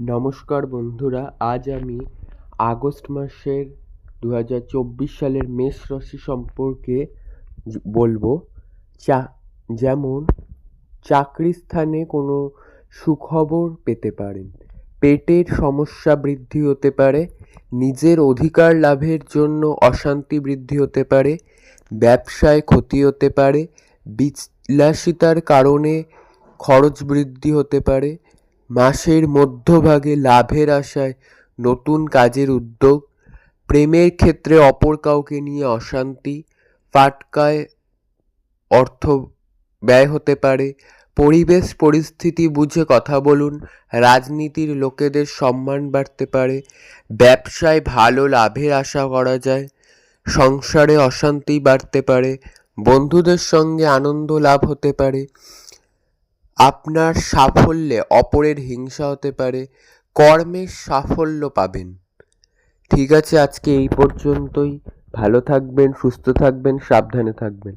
নমস্কার বন্ধুরা, আজ আমি আগস্ট মাসের 2024 সালের মেষ রাশি সম্পর্কে বলবো। যেমন চাকরি স্থানে কোনো সুখবর পেতে পারেন, পেটের সমস্যা বৃদ্ধি হতে পারে, নিজের অধিকার লাভের জন্য অশান্তি বৃদ্ধি হতে পারে, ব্যবসায় ক্ষতি হতে পারে, বিলাসিতার কারণে খরচ বৃদ্ধি হতে পারে, মাসের মধ্যভাগে লাভের আশায় নতুন কাজের উদ্যোগ, প্রেমের ক্ষেত্রে অপর কাউকে নিয়ে অশান্তি, ফাটকায় অর্থ ব্যয় হতে পারে, পরিবেশ পরিস্থিতি বুঝে কথা বলুন, রাজনীতির লোকেদের সম্মান বাড়তে পারে, ব্যবসায় ভালো লাভের আশা করা যায়, সংসারে অশান্তি বাড়তে পারে, বন্ধুদের সঙ্গে আনন্দ লাভ হতে পারে, আপনার সাফল্যে অপরের হিংসা হতে পারে, কর্মের সাফল্য পাবেন। ঠিক আছে, আজকে এই পর্যন্তই। ভালো থাকবেন, সুস্থ থাকবেন, সাবধানে থাকবেন।